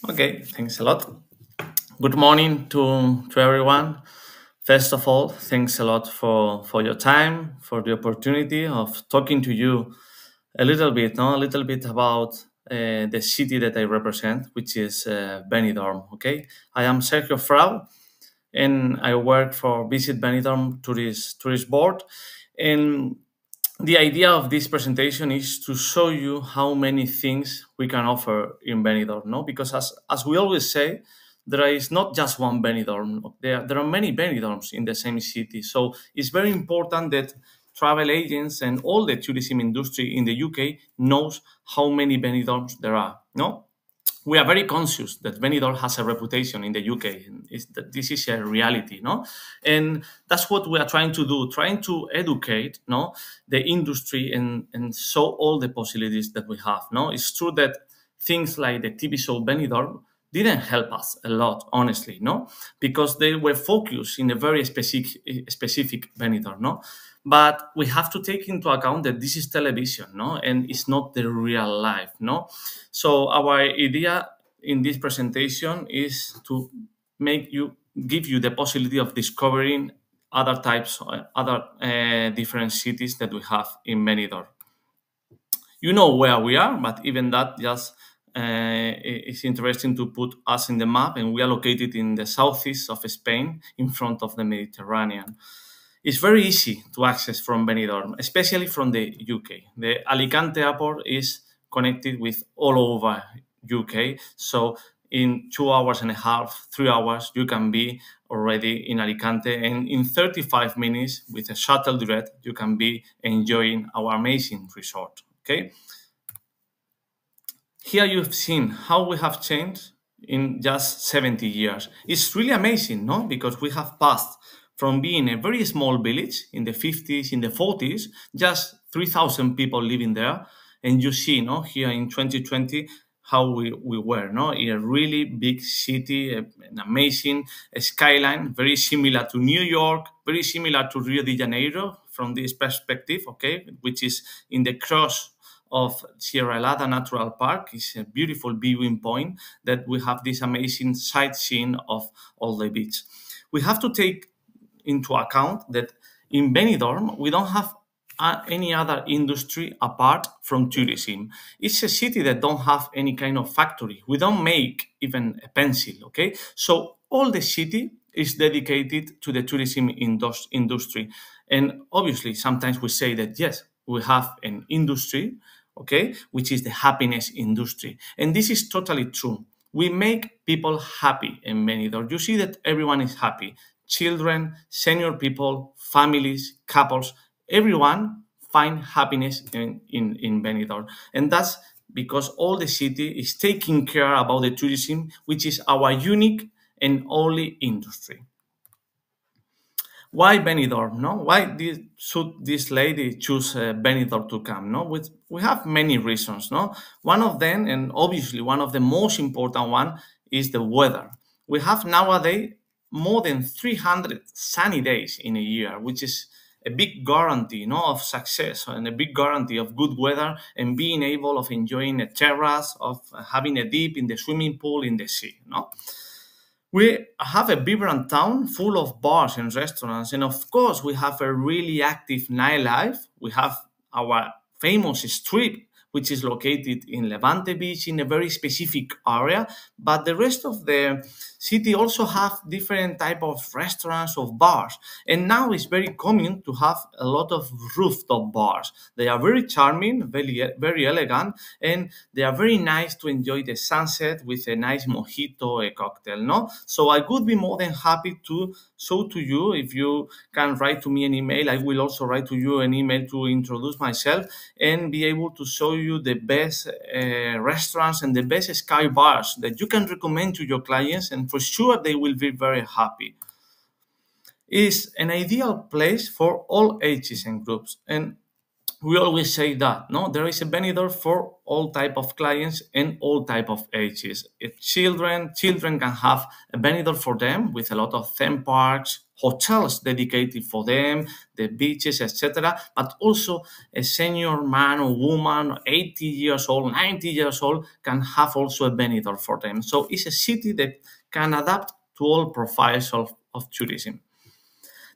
Okay, thanks a lot. Good morning to everyone. First of all, thanks a lot for your time, for the opportunity of talking to you a little bit, no, a little bit about the city that I represent, which is Benidorm. Okay, I am Sergio Frau, and I work for Visit Benidorm Tourist Board, and the idea of this presentation is to show you how many things we can offer in Benidorm, no? Because as we always say, there is not just one Benidorm. There are many Benidorms in the same city. So it's very important that travel agents and all the tourism industry in the UK knows how many Benidorms there are, no? We are very conscious that Benidorm has a reputation in the UK. And that this is a reality, no? And that's what we are trying to do, trying to educate, no, the industry and show all the possibilities that we have, no? It's true that things like the TV show Benidorm didn't help us a lot, honestly, no, because they were focused in a very specific Benidorm, no. But we have to take into account that this is television, no, and it's not the real life, no. So our idea in this presentation is to give you the possibility of discovering other types, other different cities that we have in Benidorm. You know where we are, but even that just it's interesting to put us in the map, and we are located in the southeast of Spain, in front of the Mediterranean. It's very easy to access from Benidorm, especially from the UK. The Alicante airport is connected with all over UK, so in 2 hours and a half, 3 hours, you can be already in Alicante, and in 35 minutes with a shuttle direct, you can be enjoying our amazing resort. Okay. Here you've seen how we have changed in just 70 years. It's really amazing, no? Because we have passed from being a very small village in the 50s, in the 40s, just 3,000 people living there. And you see, no, here in 2020, how we were, no? In a really big city, an amazing skyline, very similar to New York, very similar to Rio de Janeiro from this perspective, okay, which is in the cross of Sierra Elada Natural Park. Is a beautiful viewing point that we have this amazing sightseeing of all the beach. We have to take into account that in Benidorm, we don't have any other industry apart from tourism. It's a city that don't have any kind of factory. We don't make even a pencil, okay? So all the city is dedicated to the tourism industry. And obviously, sometimes we say that, yes, we have an industry, okay, which is the happiness industry. And this is totally true. We make people happy in Benidorm. You see that everyone is happy. Children, senior people, families, couples, everyone find happiness in Benidorm. And that's because all the city is taking care about the tourism, which is our unique and only industry. Why Benidorm? No, why should this lady choose Benidorm to come? No, we have many reasons. No, one of them, and obviously one of the most important one, is the weather. We have nowadays more than 300 sunny days in a year, which is a big guarantee, no, of success and a big guarantee of good weather and being able of enjoying a terrace, of having a dip in the swimming pool in the sea. No. We have a vibrant town full of bars and restaurants, and of course, we have a really active nightlife. We have our famous strip, which is located in Levante Beach in a very specific area. But the rest of the city also have different type of restaurants of bars. And now it's very common to have a lot of rooftop bars. They are very charming, very elegant, and they are very nice to enjoy the sunset with a nice mojito, a cocktail, no? So I would be more than happy to show to you. If you can write to me an email, I will also write to you an email to introduce myself and be able to show you the best restaurants and the best sky bars that you can recommend to your clients, and for sure they will be very happy. It's an ideal place for all ages and groups. And we always say that no, there is a Benidorm for all type of clients and all type of ages. If children can have a Benidorm for them with a lot of theme parks, hotels dedicated for them, the beaches, etc. But also a senior man or woman, 80 years old, 90 years old, can have also a Benidorm for them. So it's a city that can adapt to all profiles of tourism.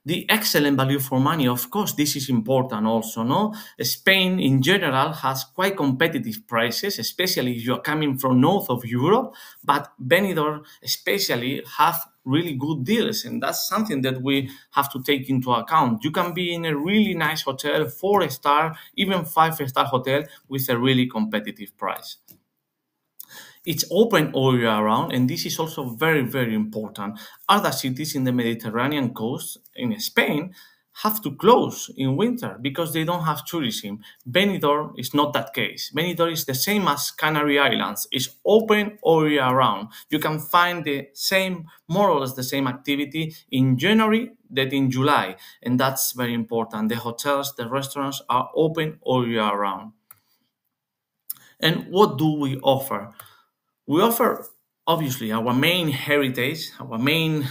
The excellent value for money, of course, this is important also, no? Spain in general has quite competitive prices, especially if you're coming from north of Europe, but Benidorm especially have really good deals, and that's something that we have to take into account. You can be in a really nice hotel, 4-star, even 5-star hotel with a really competitive price. It's open all year round, and this is also very, very important. Other cities in the Mediterranean coast in Spain have to close in winter because they don't have tourism. Benidorm is not that case. Benidorm is the same as Canary Islands. It's open all year round. You can find the same, more or less the same activity in January that in July, and that's very important. The hotels, the restaurants are open all year round. And what do we offer? We offer, obviously, our main heritage, our main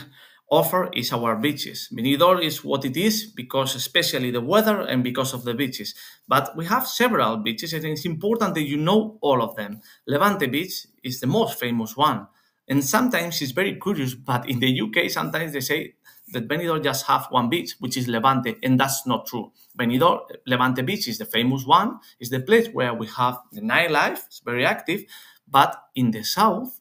offer is our beaches. Benidorm is what it is because especially the weather and because of the beaches. But we have several beaches and it's important that you know all of them. Levante Beach is the most famous one. And sometimes it's very curious, but in the UK, sometimes they say that Benidorm just have one beach, which is Levante, and that's not true. Benidorm, Levante Beach is the famous one. It's the place where we have the nightlife. It's very active. But in the south,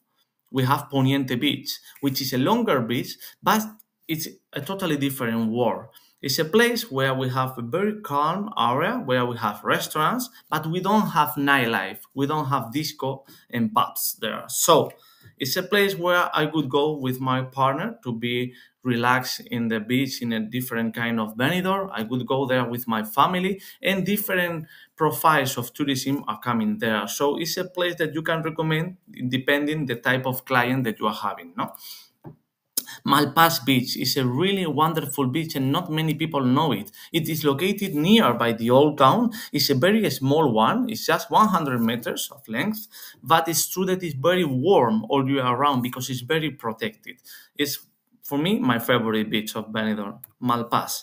we have Poniente Beach, which is a longer beach, but it's a totally different world. It's a place where we have a very calm area, where we have restaurants, but we don't have nightlife. We don't have disco and pubs there. So it's a place where I could go with my partner to be relaxed in the beach in a different kind of Benidorm. I could go there with my family, and different profiles of tourism are coming there. So it's a place that you can recommend depending the type of client that you are having. No? Malpass Beach is a really wonderful beach and not many people know it. It is located nearby the old town. It's a very small one. It's just 100 meters of length, but it's true that it's very warm all year round because it's very protected. It's, for me, my favorite beach of Benidorm, Malpass.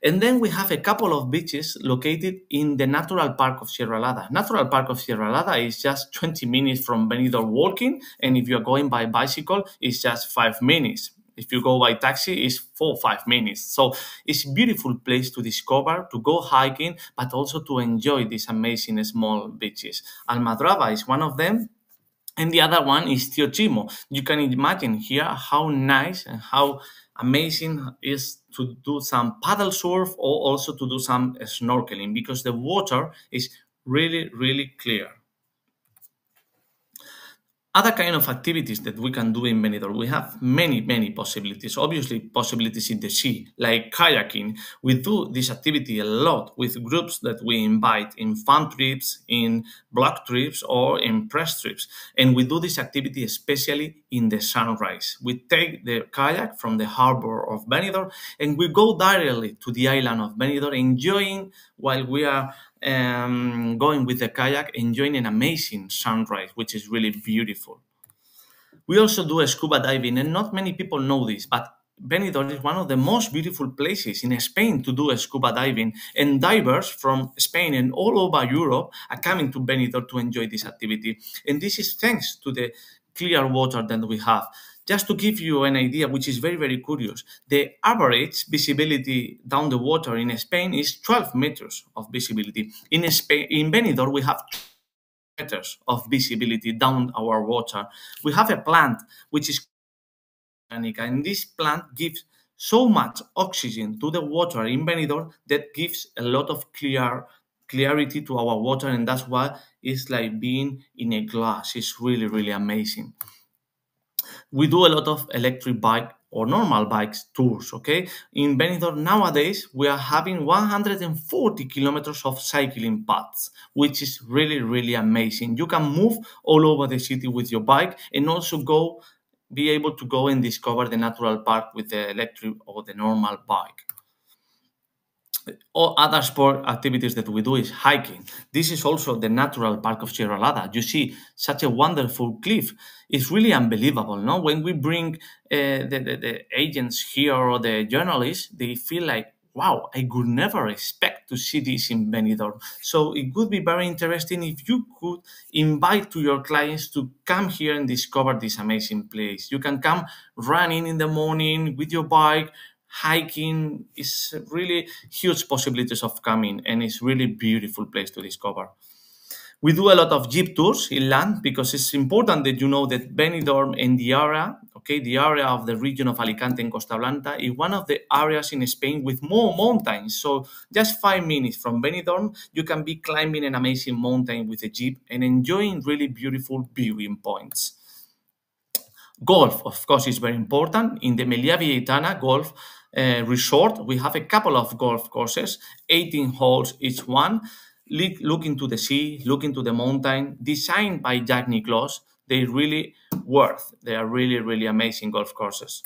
And then we have a couple of beaches located in the Natural Park of Sierra Lada. Natural Park of Sierra Lada is just 20 minutes from Benidorm walking, and if you're going by bicycle, it's just 5 minutes. If you go by taxi, it's 4 or 5 minutes. So it's a beautiful place to discover, to go hiking, but also to enjoy these amazing small beaches. Almadraba is one of them. And the other one is Tiochimo. You can imagine here how nice and how amazing is to do some paddle surf or also to do some snorkeling because the water is really, really clear. Other kind of activities that we can do in Benidorm, we have many, many possibilities. Obviously, possibilities in the sea, like kayaking. We do this activity a lot with groups that we invite in fun trips, in block trips, or in press trips. And we do this activity especially in the sunrise. We take the kayak from the harbor of Benidorm and we go directly to the island of Benidorm, enjoying while we are going with the kayak, enjoying an amazing sunrise, which is really beautiful. We also do scuba diving, and not many people know this, but Benidorm is one of the most beautiful places in Spain to do scuba diving, and divers from Spain and all over Europe are coming to Benidorm to enjoy this activity. And this is thanks to the clear water that we have. Just to give you an idea, which is very, very curious, the average visibility down the water in Spain is 12 meters of visibility. In Spain, in Benidorm, we have meters of visibility down our water. We have a plant which is organic, and this plant gives so much oxygen to the water in Benidorm that gives a lot of clarity to our water, and that's why it's like being in a glass. It's really, really amazing. We do a lot of electric bike or normal bikes tours, okay? In Benidorm nowadays, we are having 140 kilometers of cycling paths, which is really, really amazing. You can move all over the city with your bike and also be able to go and discover the natural park with the electric or the normal bike. Or other sport activities that we do is hiking. This is also the natural park of Sierra Lada. You see such a wonderful cliff. It's really unbelievable, no? When we bring the agents here or the journalists, they feel like, wow, I could never expect to see this in Benidorm. So it would be very interesting if you could invite to your clients to come here and discover this amazing place. You can come running in the morning with your bike, hiking is really huge possibilities of coming, and it's really beautiful place to discover. We do a lot of jeep tours inland because it's important that you know that Benidorm and the area, okay, the area of the region of Alicante and Costa Blanca is one of the areas in Spain with more mountains. So just 5 minutes from Benidorm, you can be climbing an amazing mountain with a jeep and enjoying really beautiful viewing points. Golf, of course, is very important. In the Melia Vieitana Golf Resort, we have a couple of golf courses, 18 holes each one, look into the sea, look into the mountain, designed by Jack Nicklaus. They really worth. They are really, really amazing golf courses.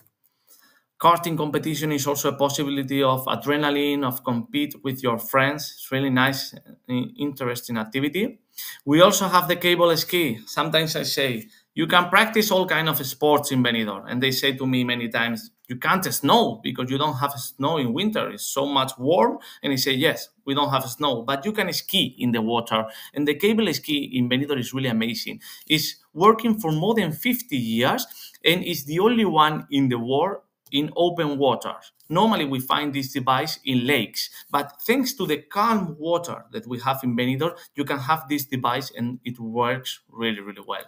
Karting competition is also a possibility of adrenaline, of compete with your friends. It's really nice, interesting activity. We also have the cable ski. Sometimes I say, you can practice all kind of sports in Benidorm. And they say to me many times, you can't snow because you don't have snow in winter. It's so much warm. And I say, yes, we don't have snow, but you can ski in the water. And the cable ski in Benidorm is really amazing. It's working for more than 50 years and is the only one in the world in open water. Normally we find this device in lakes, but thanks to the calm water that we have in Benidorm, you can have this device and it works really, really well.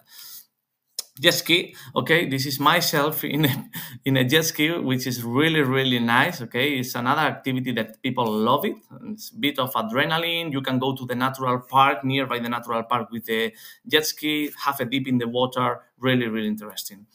Jet ski, okay, this is myself in a jet ski, which is really, really nice, okay. It's another activity that people love it. It's a bit of adrenaline. You can go to the natural park, nearby the natural park with the jet ski, have a dip in the water, really, really interesting.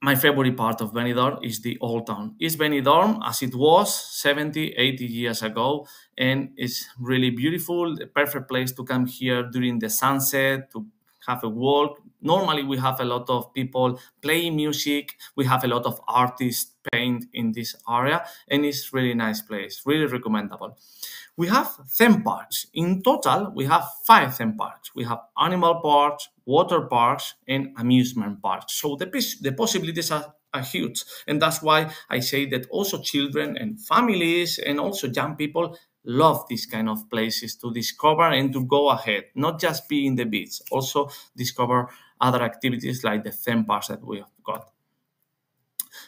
My favorite part of Benidorm is the old town. It's Benidorm as it was 70, 80 years ago, and it's really beautiful, the perfect place to come here during the sunset, to have a walk. Normally, we have a lot of people playing music. We have a lot of artists paint in this area, and it's really nice place, really recommendable. We have theme parks. In total, we have 5 theme parks. We have animal parks, water parks, and amusement parks. So the possibilities are huge. And that's why I say that also children and families and also young people love these kind of places to discover and to go ahead, not just be in the beach, also discover other activities like the theme parks that we have got.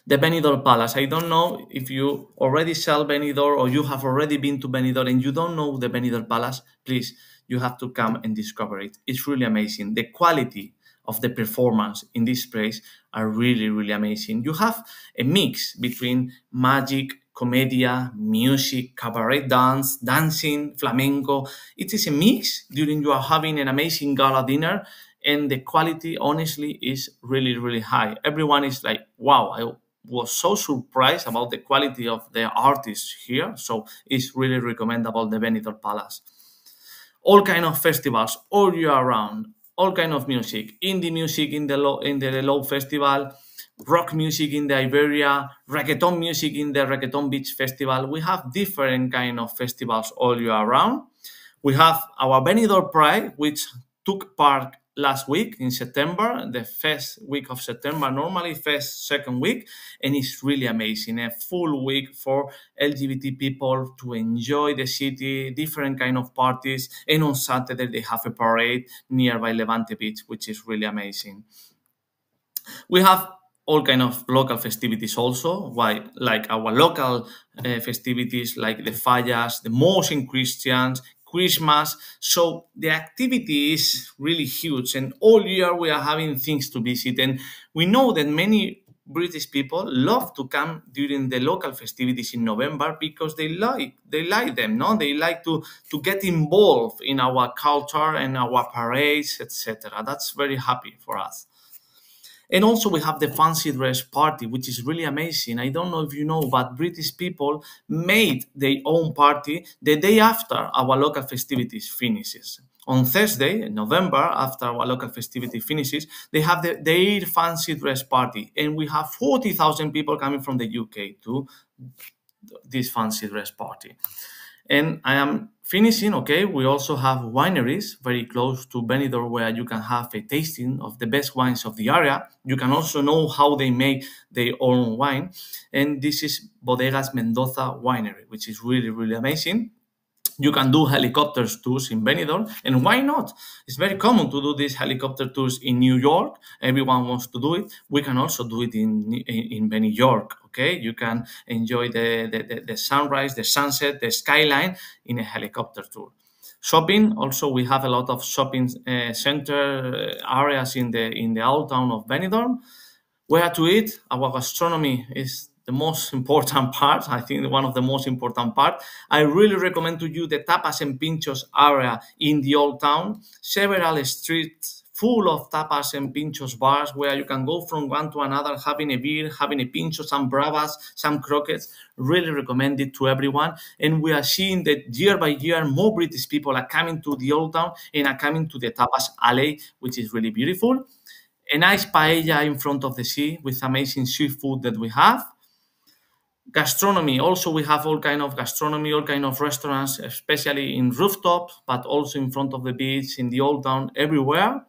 The Benidorm Palace. I don't know if you already sell Benidorm or you have already been to Benidorm and you don't know the Benidorm Palace. Please, you have to come and discover it. It's really amazing. The quality of the performance in this place are really, really amazing. You have a mix between magic, commedia, music, cabaret dance, dancing, flamenco. It is a mix during you are having an amazing gala dinner, and the quality honestly is really, really high. Everyone is like, wow, I was so surprised about the quality of the artists here. So it's really recommendable, the Benidorm Palace. All kind of festivals all year round, all kind of music, indie music in the Low Festival, rock music in the Iberia, reggaeton music in the Reggaeton Beach Festival. We have different kind of festivals all year round. We have our Benidorm Pride, which took part last week in September, the first week of September, normally first, second week, and it's really amazing. A full week for LGBT people to enjoy the city, different kind of parties, and on Saturday they have a parade nearby Levante Beach, which is really amazing. We have all kind of local festivities also, why like our local festivities like the Fallas, the Muslim Christians, Christmas. So the activity is really huge, and all year we are having things to visit. And we know that many British people love to come during the local festivities in November because they like them, no? They like to get involved in our culture and our parades, etc. That's very happy for us. And also we have the fancy dress party, which is really amazing. I don't know if you know, but British people made their own party the day after our local festivities finishes. On Thursday, in November, after our local festivity finishes, they have their fancy dress party. And we have 40,000 people coming from the UK to this fancy dress party. And I am finishing, okay, we also have wineries very close to Benidorm where you can have a tasting of the best wines of the area. You can also know how they make their own wine. And this is Bodegas Mendoza Winery, which is really, really amazing. You can do helicopters tours in Benidorm, and why not? It's very common to do these helicopter tours in New York. Everyone wants to do it. We can also do it in Benidorm. Okay, you can enjoy the sunrise, the sunset, the skyline in a helicopter tour. Shopping also, we have a lot of shopping center areas in the old town of Benidorm. Where to eat? Our gastronomy is the most important part. I think one of the most important part. I really recommend to you the tapas and pinchos area in the old town. Several streets full of tapas and pinchos bars where you can go from one to another, having a beer, having a pincho, some bravas, some croquettes. Really recommend it to everyone. And we are seeing that year by year, more British people are coming to the old town and are coming to the tapas alley, which is really beautiful. A nice paella in front of the sea with amazing seafood that we have. Gastronomy, also we have all kind of gastronomy, all kind of restaurants, especially in rooftop, but also in front of the beach, in the old town, everywhere.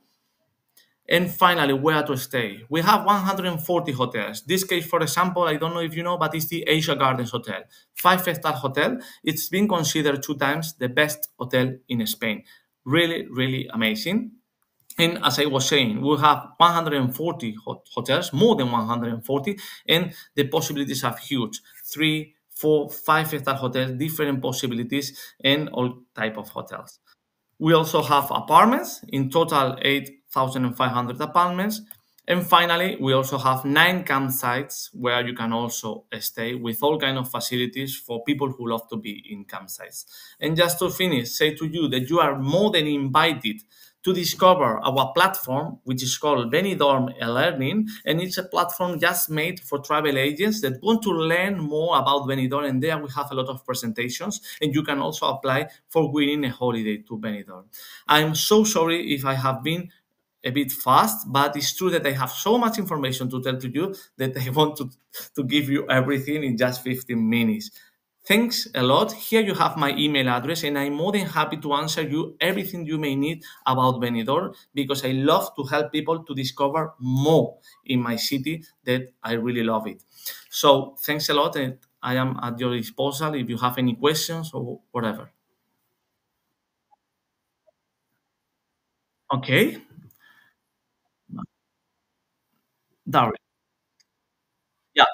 And finally, where to stay. We have 140 hotels. This case, for example, I don't know if you know, but it's the Asia Gardens Hotel. Five-star hotel. It's been considered 2 times the best hotel in Spain. Really, really amazing. And as I was saying, we have 140 hotels, more than 140, and the possibilities are huge. Three, four, five-star hotels, different possibilities, and all type of hotels. We also have apartments, in total 8,500 apartments. And finally, we also have 9 campsites where you can also stay with all kind of facilities for people who love to be in campsites. And just to finish, say to you that you are more than invited to discover our platform, which is called Benidorm Learning, and it's a platform just made for travel agents that want to learn more about Benidorm. And there we have a lot of presentations, and you can also apply for winning a holiday to Benidorm. I'm so sorry if I have been a bit fast, but it's true that I have so much information to tell to you that I want to give you everything in just 15 minutes. Thanks a lot. Here you have my email address, and I'm more than happy to answer you everything you may need about Benidorm because I love to help people to discover more in my city that I really love it. So thanks a lot, and I am at your disposal if you have any questions or whatever. Okay, Darren. Yeah.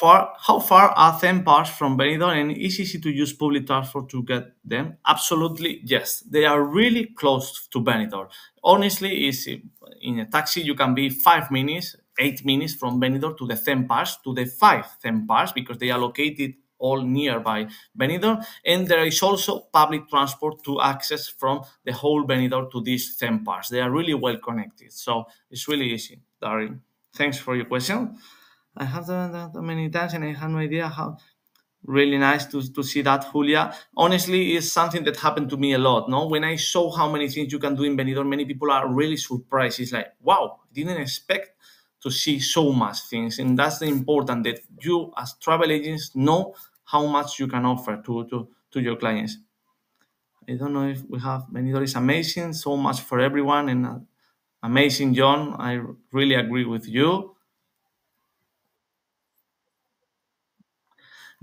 How far are theme parks from Benidorm, and is it easy to use public transport to get them? Absolutely, yes. They are really close to Benidorm. Honestly, is in a taxi you can be 5 minutes, 8 minutes from Benidorm to the theme parks, to the five theme parks because they are located all nearby Benidorm, and there is also public transport to access from the whole Benidorm to these theme parks. They are really well connected, so it's really easy. Darren, thanks for your question. I have done that many times and I have no idea how. Really nice to see that, Julia. Honestly, it's something that happened to me a lot. No, when I saw how many things you can do in Benidorm, many people are really surprised. It's like, wow, I didn't expect to see so much things, and that's the important that you, as travel agents, know how much you can offer to your clients. I don't know if we have Benidorm is amazing, so much for everyone, and amazing, John. I really agree with you.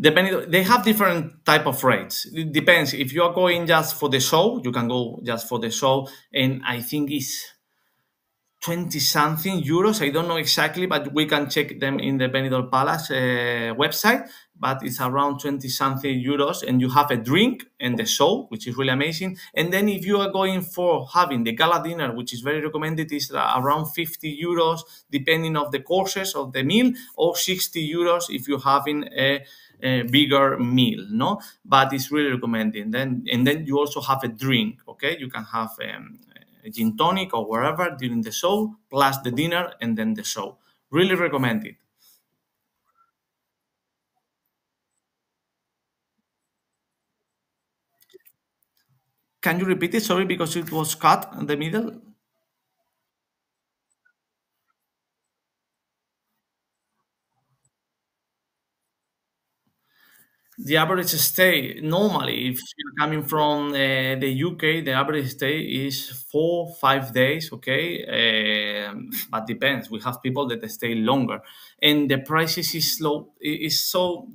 Depending, they have different type of rates. It depends. If you are going just for the show, you can go just for the show, and I think it's 20 something euros. I don't know exactly, but we can check them in the Benidorm Palace website. But it's around 20 something euros, and you have a drink and the show, which is really amazing. And then if you are going for having the gala dinner, which is very recommended, is around 50 euros, depending of the courses of the meal, or 60 euros if you're having a bigger meal, no, but it's really recommended. And then you also have a drink. Okay, you can have a gin tonic or wherever during the show, plus the dinner and then the show. Really recommend it. Can you repeat it? Sorry, because it was cut in the middle. The average stay normally, if you're coming from the UK, the average stay is 4 5 days. Okay, but depends. We have people that stay longer, and the prices is low. Is so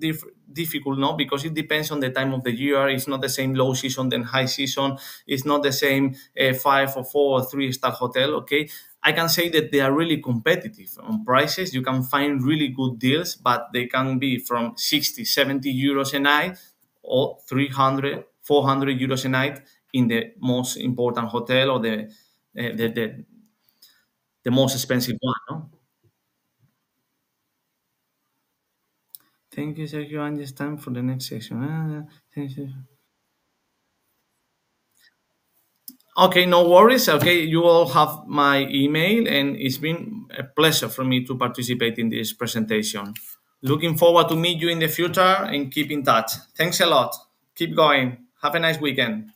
difficult, no, because it depends on the time of the year. It's not the same low season than high season. It's not the same 5 or 4 or 3 star hotel. Okay, I can say that they are really competitive on prices. You can find really good deals, but they can be from 60, 70 euros a night or 300, 400 euros a night in the most important hotel or the most expensive one. No? Thank you, Sergio. And it's time for the next section. Thank you. Okay, no worries. Okay, you all have my email, and it's been a pleasure for me to participate in this presentation. Looking forward to meet you in the future and keep in touch. Thanks a lot. Keep going. Have a nice weekend.